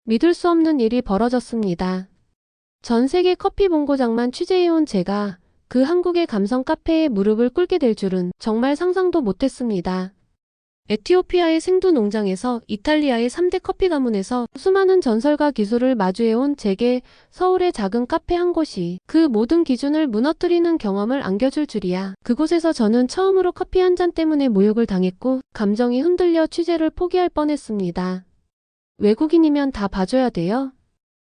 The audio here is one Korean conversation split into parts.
믿을 수 없는 일이 벌어졌습니다. 전 세계 커피 본고장만 취재해온 제가 그 한국의 감성 카페에 무릎을 꿇게 될 줄은 정말 상상도 못했습니다. 에티오피아의 생두 농장에서 이탈리아의 3대 커피 가문에서 수많은 전설과 기술을 마주해온 제게 서울의 작은 카페 한 곳이 그 모든 기준을 무너뜨리는 경험을 안겨줄 줄이야. 그곳에서 저는 처음으로 커피 한 잔 때문에 모욕을 당했고 감정이 흔들려 취재를 포기할 뻔했습니다. 외국인이면 다 봐줘야 돼요?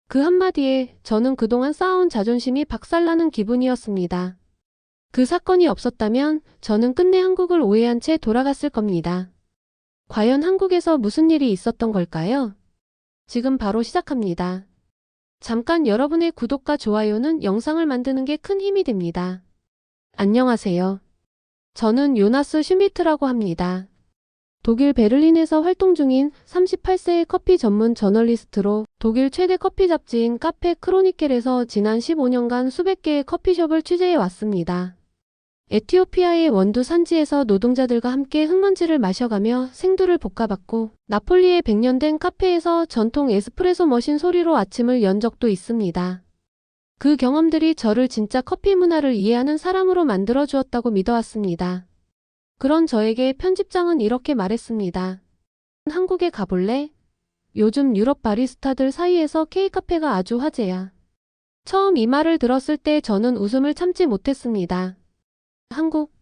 그 한마디에 저는 그동안 쌓아온 자존심이 박살나는 기분이었습니다. 그 사건이 없었다면 저는 끝내 한국을 오해한 채 돌아갔을 겁니다. 과연 한국에서 무슨 일이 있었던 걸까요? 지금 바로 시작합니다. 잠깐 여러분의 구독과 좋아요는 영상을 만드는 게 큰 힘이 됩니다. 안녕하세요. 저는 요나스 슈미트라고 합니다. 독일 베를린에서 활동 중인 38세의 커피 전문 저널리스트로 독일 최대 커피 잡지인 카페 크로니켈에서 지난 15년간 수백 개의 커피숍을 취재해 왔습니다. 에티오피아의 원두 산지에서 노동자들과 함께 흙먼지를 마셔가며 생두를 볶아봤고 나폴리의 100년 된 카페에서 전통 에스프레소 머신 소리로 아침을 연 적도 있습니다. 그 경험들이 저를 진짜 커피 문화를 이해하는 사람으로 만들어 주었다고 믿어왔습니다. 그런 저에게 편집장은 이렇게 말했습니다. 한국에 가볼래? 요즘 유럽 바리스타들 사이에서 K카페가 아주 화제야. 처음 이 말을 들었을 때 저는 웃음을 참지 못했습니다. 한국?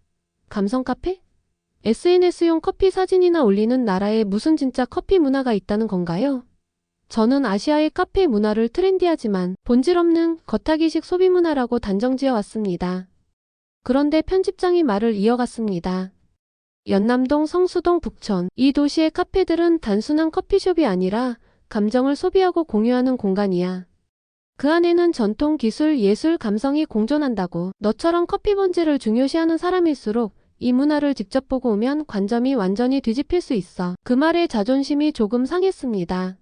감성 카페? SNS용 커피 사진이나 올리는 나라에 무슨 진짜 커피 문화가 있다는 건가요? 저는 아시아의 카페 문화를 트렌디하지만 본질 없는 겉하기식 소비 문화라고 단정지어 왔습니다. 그런데 편집장이 말을 이어갔습니다. 연남동, 성수동, 북촌, 이 도시의 카페들은 단순한 커피숍이 아니라 감정을 소비하고 공유하는 공간이야. 그 안에는 전통, 기술, 예술, 감성이 공존한다고. 너처럼 커피 본질을 중요시하는 사람일수록 이 문화를 직접 보고 오면 관점이 완전히 뒤집힐 수 있어. 그 말에 자존심이 조금 상했습니다.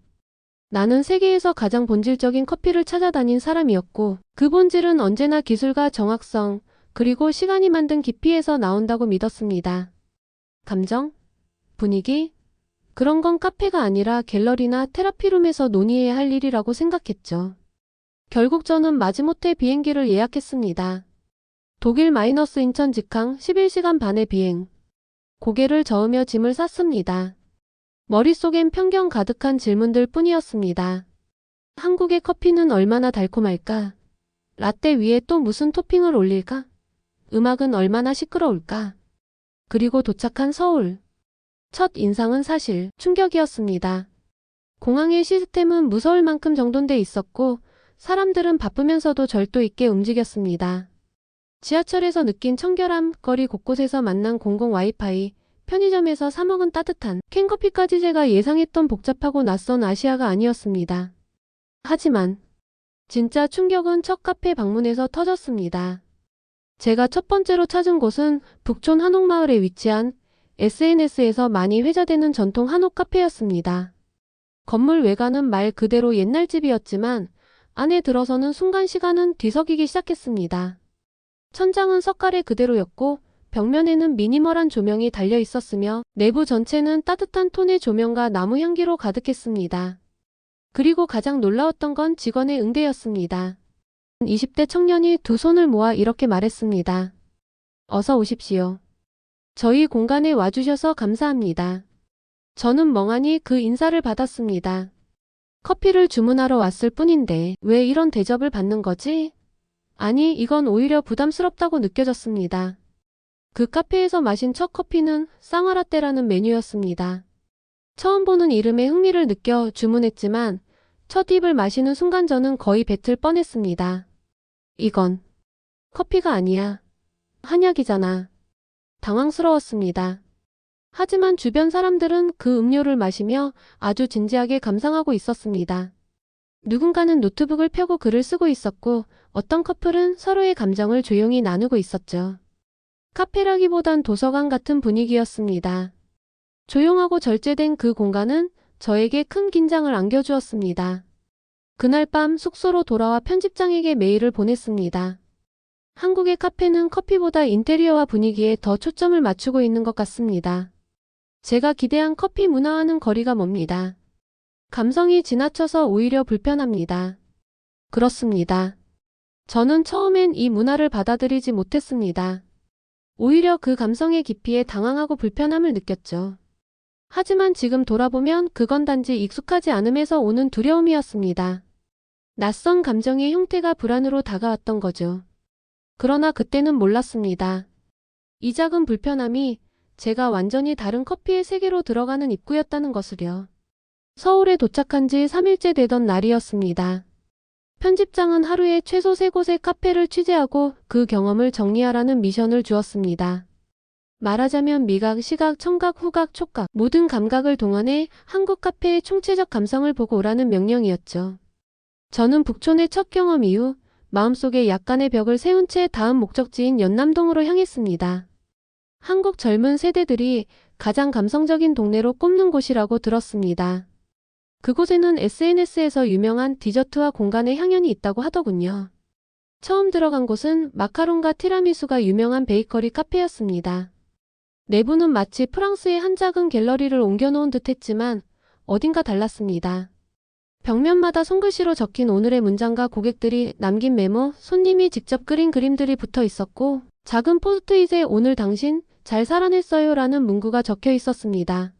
나는 세계에서 가장 본질적인 커피를 찾아다닌 사람이었고 그 본질은 언제나 기술과 정확성, 그리고 시간이 만든 깊이에서 나온다고 믿었습니다. 감정? 분위기? 그런 건 카페가 아니라 갤러리나 테라피룸에서 논의해야 할 일이라고 생각했죠. 결국 저는 마지못해 비행기를 예약했습니다. 독일 마이너스 인천 직항 11시간 반의 비행. 고개를 저으며 짐을 쌌습니다. 머릿속엔 편견 가득한 질문들 뿐이었습니다. 한국의 커피는 얼마나 달콤할까? 라떼 위에 또 무슨 토핑을 올릴까? 음악은 얼마나 시끄러울까? 그리고 도착한 서울. 첫 인상은 사실 충격이었습니다. 공항의 시스템은 무서울 만큼 정돈돼 있었고 사람들은 바쁘면서도 절도 있게 움직였습니다. 지하철에서 느낀 청결함, 거리 곳곳에서 만난 공공 와이파이, 편의점에서 사 먹은 따뜻한 캔커피까지 제가 예상했던 복잡하고 낯선 아시아가 아니었습니다. 하지만 진짜 충격은 첫 카페 방문에서 터졌습니다. 제가 첫 번째로 찾은 곳은 북촌 한옥마을에 위치한 SNS에서 많이 회자되는 전통 한옥 카페였습니다. 건물 외관은 말 그대로 옛날 집이었지만 안에 들어서는 순간 시간은 뒤섞이기 시작했습니다. 천장은 석가래 그대로였고 벽면에는 미니멀한 조명이 달려 있었으며 내부 전체는 따뜻한 톤의 조명과 나무 향기로 가득했습니다. 그리고 가장 놀라웠던 건 직원의 응대였습니다. 20대 청년이 두 손을 모아 이렇게 말했습니다. 어서 오십시오. 저희 공간에 와주셔서 감사합니다. 저는 멍하니 그 인사를 받았습니다. 커피를 주문하러 왔을 뿐인데 왜 이런 대접을 받는 거지? 아니, 이건 오히려 부담스럽다고 느껴졌습니다. 그 카페에서 마신 첫 커피는 쌍화라떼라는 메뉴였습니다. 처음 보는 이름에 흥미를 느껴 주문했지만 첫 입을 마시는 순간 저는 거의 뱉을 뻔했습니다. 이건 커피가 아니야. 한약이잖아. 당황스러웠습니다. 하지만 주변 사람들은 그 음료를 마시며 아주 진지하게 감상하고 있었습니다. 누군가는 노트북을 펴고 글을 쓰고 있었고 어떤 커플은 서로의 감정을 조용히 나누고 있었죠. 카페라기보단 도서관 같은 분위기였습니다. 조용하고 절제된 그 공간은 저에게 큰 긴장을 안겨주었습니다. 그날 밤 숙소로 돌아와 편집장에게 메일을 보냈습니다. 한국의 카페는 커피보다 인테리어와 분위기에 더 초점을 맞추고 있는 것 같습니다. 제가 기대한 커피 문화와는 거리가 멉니다. 감성이 지나쳐서 오히려 불편합니다. 그렇습니다. 저는 처음엔 이 문화를 받아들이지 못했습니다. 오히려 그 감성의 깊이에 당황하고 불편함을 느꼈죠. 하지만 지금 돌아보면 그건 단지 익숙하지 않음에서 오는 두려움이었습니다. 낯선 감정의 형태가 불안으로 다가왔던 거죠. 그러나 그때는 몰랐습니다. 이 작은 불편함이 제가 완전히 다른 커피의 세계로 들어가는 입구였다는 것을요. 서울에 도착한 지 3일째 되던 날이었습니다. 편집장은 하루에 최소 3곳의 카페를 취재하고 그 경험을 정리하라는 미션을 주었습니다. 말하자면 미각, 시각, 청각, 후각, 촉각 모든 감각을 동원해 한국 카페의 총체적 감성을 보고 오라는 명령이었죠. 저는 북촌의 첫 경험 이후 마음속에 약간의 벽을 세운 채 다음 목적지인 연남동으로 향했습니다. 한국 젊은 세대들이 가장 감성적인 동네로 꼽는 곳이라고 들었습니다. 그곳에는 SNS에서 유명한 디저트와 공간의 향연이 있다고 하더군요. 처음 들어간 곳은 마카롱과 티라미수가 유명한 베이커리 카페였습니다. 내부는 마치 프랑스의 한 작은 갤러리를 옮겨놓은 듯 했지만 어딘가 달랐습니다. 벽면마다 손글씨로 적힌 오늘의 문장과 고객들이 남긴 메모, 손님이 직접 그린 그림들이 붙어 있었고 작은 포스트잇에 오늘 당신 잘 살아냈어요 라는 문구가 적혀 있었습니다.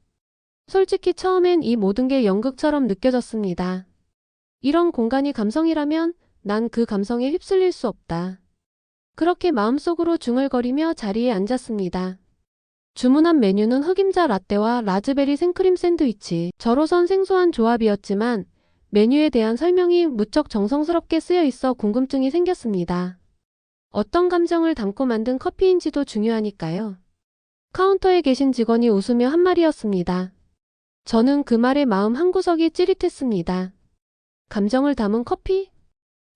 솔직히 처음엔 이 모든 게 연극처럼 느껴졌습니다. 이런 공간이 감성이라면 난 그 감성에 휩쓸릴 수 없다. 그렇게 마음속으로 중얼거리며 자리에 앉았습니다. 주문한 메뉴는 흑임자 라떼와 라즈베리 생크림 샌드위치. 저로선 생소한 조합이었지만 메뉴에 대한 설명이 무척 정성스럽게 쓰여 있어 궁금증이 생겼습니다. 어떤 감정을 담고 만든 커피인지도 중요하니까요. 카운터에 계신 직원이 웃으며 한 말이었습니다. 저는 그 말에 마음 한구석이 찌릿했습니다. 감정을 담은 커피?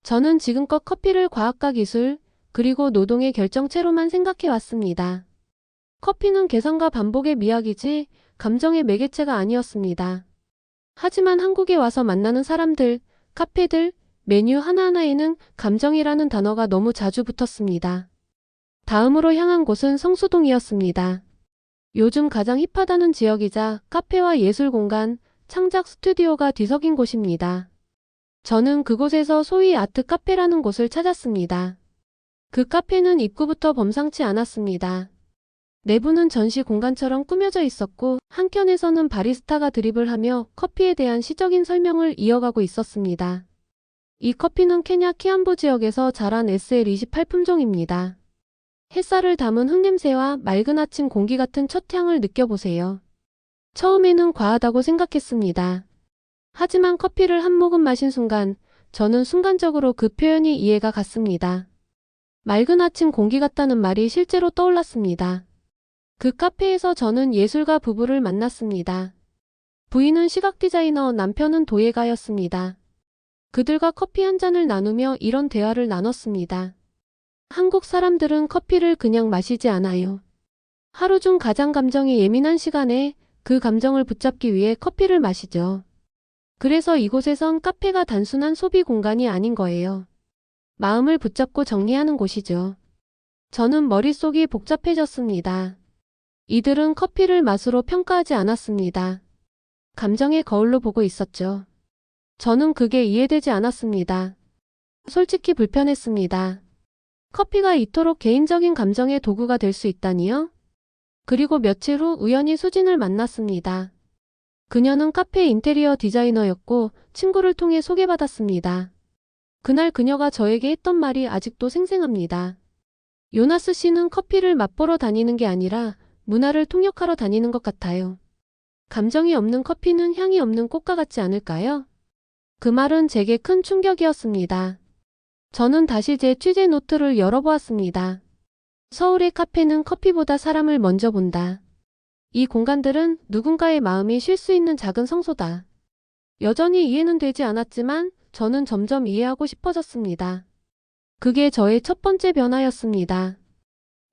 저는 지금껏 커피를 과학과 기술, 그리고 노동의 결정체로만 생각해 왔습니다. 커피는 계산과 반복의 미학이지 감정의 매개체가 아니었습니다. 하지만 한국에 와서 만나는 사람들, 카페들, 메뉴 하나하나에는 감정이라는 단어가 너무 자주 붙었습니다. 다음으로 향한 곳은 성수동이었습니다. 요즘 가장 힙하다는 지역이자 카페와 예술공간, 창작 스튜디오가 뒤섞인 곳입니다. 저는 그곳에서 소위 아트 카페라는 곳을 찾았습니다. 그 카페는 입구부터 범상치 않았습니다. 내부는 전시 공간처럼 꾸며져 있었고 한켠에서는 바리스타가 드립을 하며 커피에 대한 시적인 설명을 이어가고 있었습니다. 이 커피는 케냐 키암보 지역에서 자란 SL28 품종입니다. 햇살을 담은 흙냄새와 맑은 아침 공기 같은 첫 향을 느껴보세요. 처음에는 과하다고 생각했습니다. 하지만 커피를 한 모금 마신 순간 저는 순간적으로 그 표현이 이해가 갔습니다. 맑은 아침 공기 같다는 말이 실제로 떠올랐습니다. 그 카페에서 저는 예술가 부부를 만났습니다. 부인은 시각 디자이너, 남편은 도예가였습니다. 그들과 커피 한 잔을 나누며 이런 대화를 나눴습니다. 한국 사람들은 커피를 그냥 마시지 않아요. 하루 중 가장 감정이 예민한 시간에 그 감정을 붙잡기 위해 커피를 마시죠. 그래서 이곳에선 카페가 단순한 소비 공간이 아닌 거예요. 마음을 붙잡고 정리하는 곳이죠. 저는 머릿속이 복잡해졌습니다. 이들은 커피를 맛으로 평가하지 않았습니다. 감정의 거울로 보고 있었죠. 저는 그게 이해되지 않았습니다. 솔직히 불편했습니다. 커피가 이토록 개인적인 감정의 도구가 될 수 있다니요? 그리고 며칠 후 우연히 수진을 만났습니다. 그녀는 카페 인테리어 디자이너였고 친구를 통해 소개받았습니다. 그날 그녀가 저에게 했던 말이 아직도 생생합니다. 요나스 씨는 커피를 맛보러 다니는 게 아니라 문화를 통역하러 다니는 것 같아요. 감정이 없는 커피는 향이 없는 꽃과 같지 않을까요? 그 말은 제게 큰 충격이었습니다. 저는 다시 제 취재 노트를 열어보았습니다. 서울의 카페는 커피보다 사람을 먼저 본다. 이 공간들은 누군가의 마음이 쉴 수 있는 작은 성소다. 여전히 이해는 되지 않았지만 저는 점점 이해하고 싶어졌습니다. 그게 저의 첫 번째 변화였습니다.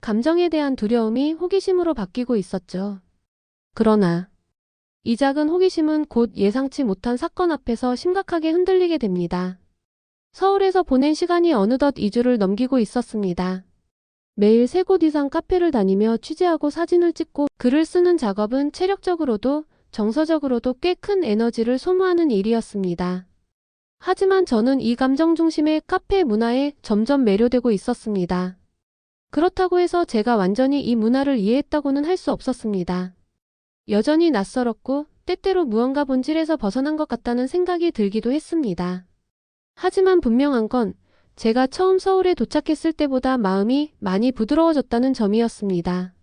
감정에 대한 두려움이 호기심으로 바뀌고 있었죠. 그러나 이 작은 호기심은 곧 예상치 못한 사건 앞에서 심각하게 흔들리게 됩니다. 서울에서 보낸 시간이 어느덧 2주를 넘기고 있었습니다. 매일 3곳 이상 카페를 다니며 취재하고 사진을 찍고 글을 쓰는 작업은 체력적으로도 정서적으로도 꽤 큰 에너지를 소모하는 일이었습니다. 하지만 저는 이 감정 중심의 카페 문화에 점점 매료되고 있었습니다. 그렇다고 해서 제가 완전히 이 문화를 이해했다고는 할 수 없었습니다. 여전히 낯설었고 때때로 무언가 본질에서 벗어난 것 같다는 생각이 들기도 했습니다. 하지만 분명한 건 제가 처음 서울에 도착했을 때보다 마음이 많이 부드러워졌다는 점이었습니다.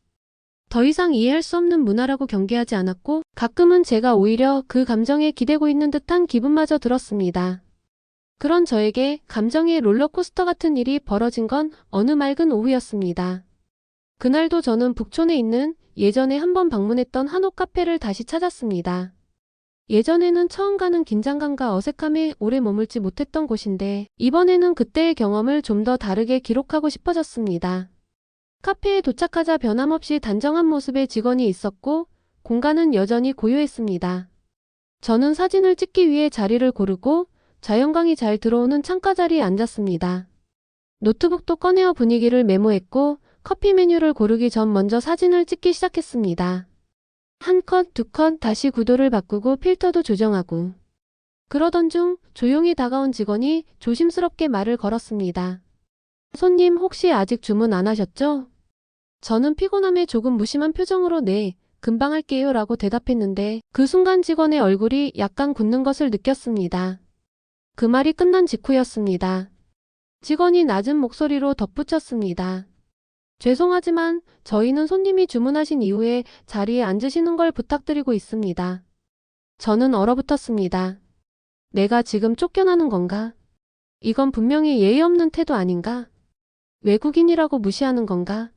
더 이상 이해할 수 없는 문화라고 경계하지 않았고 가끔은 제가 오히려 그 감정에 기대고 있는 듯한 기분마저 들었습니다. 그런 저에게 감정의 롤러코스터 같은 일이 벌어진 건 어느 맑은 오후였습니다. 그날도 저는 북촌에 있는 예전에 한번 방문했던 한옥 카페를 다시 찾았습니다. 예전에는 처음 가는 긴장감과 어색함에 오래 머물지 못했던 곳인데 이번에는 그때의 경험을 좀 더 다르게 기록하고 싶어졌습니다. 카페에 도착하자 변함없이 단정한 모습의 직원이 있었고 공간은 여전히 고요했습니다. 저는 사진을 찍기 위해 자리를 고르고 자연광이 잘 들어오는 창가 자리에 앉았습니다. 노트북도 꺼내어 분위기를 메모했고 커피 메뉴를 고르기 전 먼저 사진을 찍기 시작했습니다. 한 컷, 두 컷 다시 구도를 바꾸고 필터도 조정하고. 그러던 중 조용히 다가온 직원이 조심스럽게 말을 걸었습니다. 손님 혹시 아직 주문 안 하셨죠? 저는 피곤함에 조금 무심한 표정으로 네, 금방 할게요 라고 대답했는데 그 순간 직원의 얼굴이 약간 굳는 것을 느꼈습니다. 그 말이 끝난 직후였습니다. 직원이 낮은 목소리로 덧붙였습니다. 죄송하지만 저희는 손님이 주문하신 이후에 자리에 앉으시는 걸 부탁드리고 있습니다. 저는 얼어붙었습니다. 내가 지금 쫓겨나는 건가? 이건 분명히 예의 없는 태도 아닌가? 외국인이라고 무시하는 건가?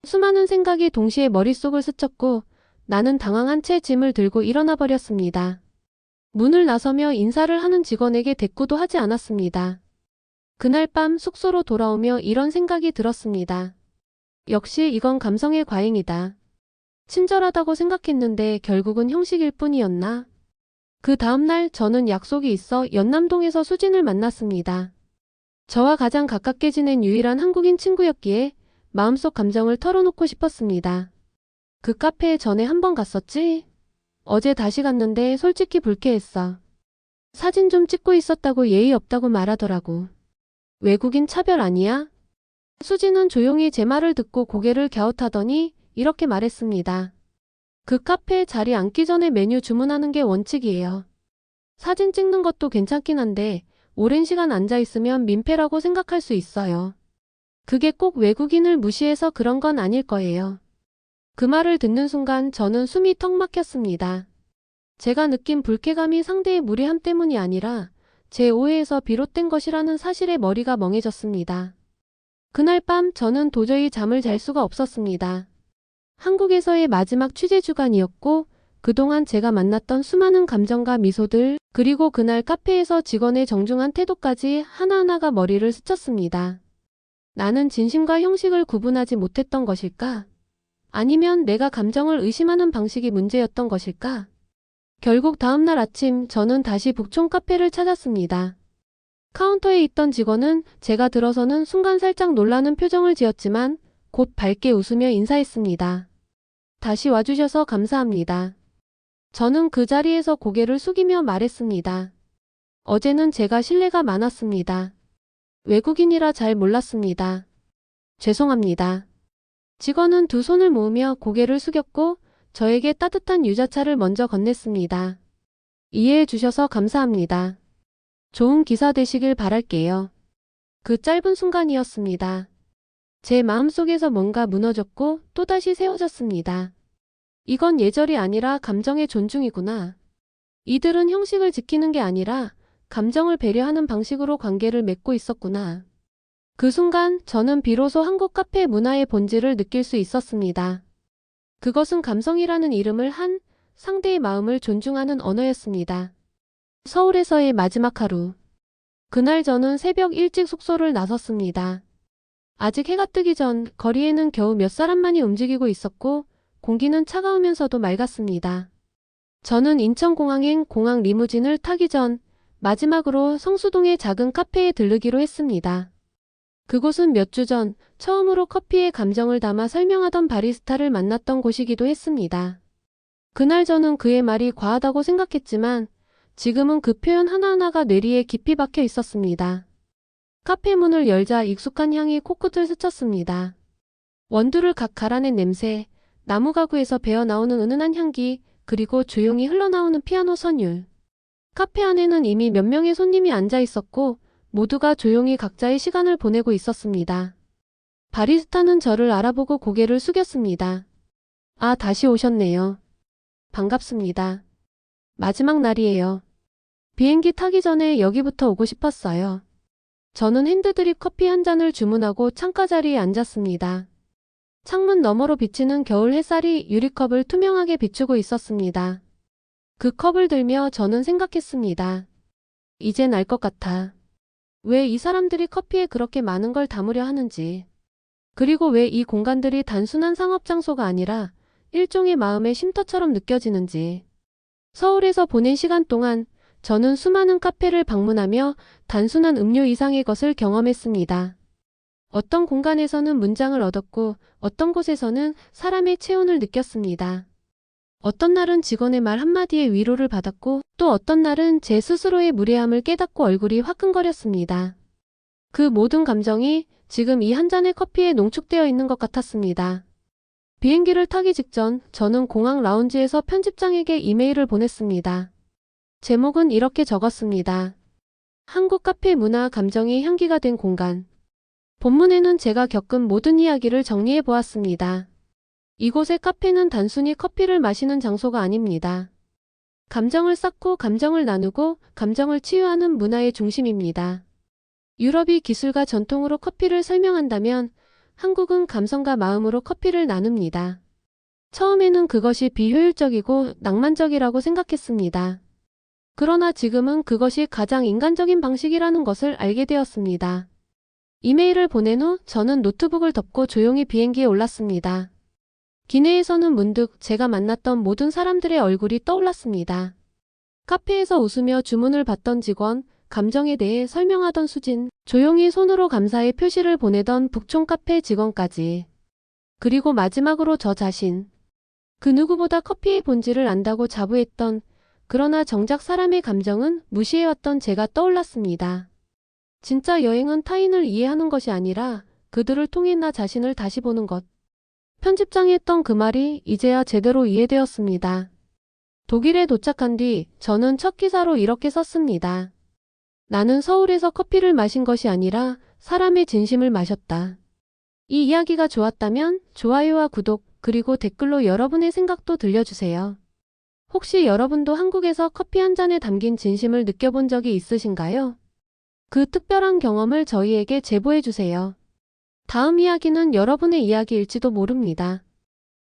수많은 생각이 동시에 머릿속을 스쳤고 나는 당황한 채 짐을 들고 일어나 버렸습니다. 문을 나서며 인사를 하는 직원에게 대꾸도 하지 않았습니다. 그날 밤 숙소로 돌아오며 이런 생각이 들었습니다. 역시 이건 감성의 과잉이다. 친절하다고 생각했는데 결국은 형식일 뿐이었나? 그 다음날 저는 약속이 있어 연남동에서 수진을 만났습니다. 저와 가장 가깝게 지낸 유일한 한국인 친구였기에 마음속 감정을 털어놓고 싶었습니다. 그 카페에 전에 한번 갔었지? 어제 다시 갔는데 솔직히 불쾌했어. 사진 좀 찍고 있었다고 예의 없다고 말하더라고. 외국인 차별 아니야? 수진은 조용히 제 말을 듣고 고개를 갸웃하더니 이렇게 말했습니다. 그 카페에 자리 앉기 전에 메뉴 주문하는 게 원칙이에요. 사진 찍는 것도 괜찮긴 한데 오랜 시간 앉아있으면 민폐라고 생각할 수 있어요. 그게 꼭 외국인을 무시해서 그런 건 아닐 거예요. 그 말을 듣는 순간 저는 숨이 턱 막혔습니다. 제가 느낀 불쾌감이 상대의 무례함 때문이 아니라 제 오해에서 비롯된 것이라는 사실에 머리가 멍해졌습니다. 그날 밤 저는 도저히 잠을 잘 수가 없었습니다. 한국에서의 마지막 취재 주간이었고 그동안 제가 만났던 수많은 감정과 미소들 그리고 그날 카페에서 직원의 정중한 태도까지 하나하나가 머리를 스쳤습니다. 나는 진심과 형식을 구분하지 못했던 것일까? 아니면 내가 감정을 의심하는 방식이 문제였던 것일까? 결국 다음날 아침 저는 다시 북촌 카페를 찾았습니다. 카운터에 있던 직원은 제가 들어서는 순간 살짝 놀라는 표정을 지었지만 곧 밝게 웃으며 인사했습니다. 다시 와주셔서 감사합니다. 저는 그 자리에서 고개를 숙이며 말했습니다. 어제는 제가 실례가 많았습니다. 외국인이라 잘 몰랐습니다. 죄송합니다. 직원은 두 손을 모으며 고개를 숙였고 저에게 따뜻한 유자차를 먼저 건넸습니다. 이해해 주셔서 감사합니다. 좋은 기사 되시길 바랄게요. 그 짧은 순간이었습니다. 제 마음속에서 뭔가 무너졌고 또다시 세워졌습니다. 이건 예절이 아니라 감정의 존중이구나. 이들은 형식을 지키는 게 아니라 감정을 배려하는 방식으로 관계를 맺고 있었구나. 그 순간 저는 비로소 한국 카페 문화의 본질을 느낄 수 있었습니다. 그것은 감성이라는 이름을 한 상대의 마음을 존중하는 언어였습니다. 서울에서의 마지막 하루. 그날 저는 새벽 일찍 숙소를 나섰습니다. 아직 해가 뜨기 전 거리에는 겨우 몇 사람만이 움직이고 있었고 공기는 차가우면서도 맑았습니다. 저는 인천공항행 공항 리무진을 타기 전 마지막으로 성수동의 작은 카페에 들르기로 했습니다. 그곳은 몇 주 전 처음으로 커피에 감정을 담아 설명하던 바리스타를 만났던 곳이기도 했습니다. 그날 저는 그의 말이 과하다고 생각했지만 지금은 그 표현 하나하나가 뇌리에 깊이 박혀 있었습니다. 카페 문을 열자 익숙한 향이 코끝을 스쳤습니다. 원두를 각 갈아낸 냄새, 나무 가구에서 배어나오는 은은한 향기, 그리고 조용히 흘러나오는 피아노 선율. 카페 안에는 이미 몇 명의 손님이 앉아 있었고 모두가 조용히 각자의 시간을 보내고 있었습니다. 바리스타는 저를 알아보고 고개를 숙였습니다. 아, 다시 오셨네요. 반갑습니다. 마지막 날이에요. 비행기 타기 전에 여기부터 오고 싶었어요. 저는 핸드드립 커피 한 잔을 주문하고 창가 자리에 앉았습니다. 창문 너머로 비치는 겨울 햇살이 유리컵을 투명하게 비추고 있었습니다. 그 컵을 들며 저는 생각했습니다. 이젠 알 것 같아. 왜 이 사람들이 커피에 그렇게 많은 걸 담으려 하는지. 그리고 왜 이 공간들이 단순한 상업 장소가 아니라 일종의 마음의 쉼터처럼 느껴지는지. 서울에서 보낸 시간 동안 저는 수많은 카페를 방문하며 단순한 음료 이상의 것을 경험했습니다. 어떤 공간에서는 문장을 얻었고 어떤 곳에서는 사람의 체온을 느꼈습니다. 어떤 날은 직원의 말 한마디에 위로를 받았고 또 어떤 날은 제 스스로의 무례함을 깨닫고 얼굴이 화끈거렸습니다. 그 모든 감정이 지금 이 한 잔의 커피에 농축되어 있는 것 같았습니다. 비행기를 타기 직전 저는 공항 라운지에서 편집장에게 이메일을 보냈습니다. 제목은 이렇게 적었습니다. 한국 카페 문화 감정이 향기가 된 공간. 본문에는 제가 겪은 모든 이야기를 정리해 보았습니다. 이곳의 카페는 단순히 커피를 마시는 장소가 아닙니다. 감정을 쌓고 감정을 나누고 감정을 치유하는 문화의 중심입니다. 유럽이 기술과 전통으로 커피를 설명한다면 한국은 감성과 마음으로 커피를 나눕니다. 처음에는 그것이 비효율적이고 낭만적이라고 생각했습니다. 그러나 지금은 그것이 가장 인간적인 방식이라는 것을 알게 되었습니다. 이메일을 보낸 후 저는 노트북을 덮고 조용히 비행기에 올랐습니다. 기내에서는 문득 제가 만났던 모든 사람들의 얼굴이 떠올랐습니다. 카페에서 웃으며 주문을 받던 직원, 감정에 대해 설명하던 수진, 조용히 손으로 감사의 표시를 보내던 북촌 카페 직원까지. 그리고 마지막으로 저 자신. 그 누구보다 커피의 본질을 안다고 자부했던, 그러나 정작 사람의 감정은 무시해왔던 제가 떠올랐습니다. 진짜 여행은 타인을 이해하는 것이 아니라 그들을 통해 나 자신을 다시 보는 것. 편집장이 했던 그 말이 이제야 제대로 이해되었습니다. 독일에 도착한 뒤 저는 첫 기사로 이렇게 썼습니다. 나는 서울에서 커피를 마신 것이 아니라 사람의 진심을 마셨다. 이 이야기가 좋았다면 좋아요와 구독 그리고 댓글로 여러분의 생각도 들려주세요. 혹시 여러분도 한국에서 커피 한 잔에 담긴 진심을 느껴본 적이 있으신가요? 그 특별한 경험을 저희에게 제보해주세요. 다음 이야기는 여러분의 이야기일지도 모릅니다.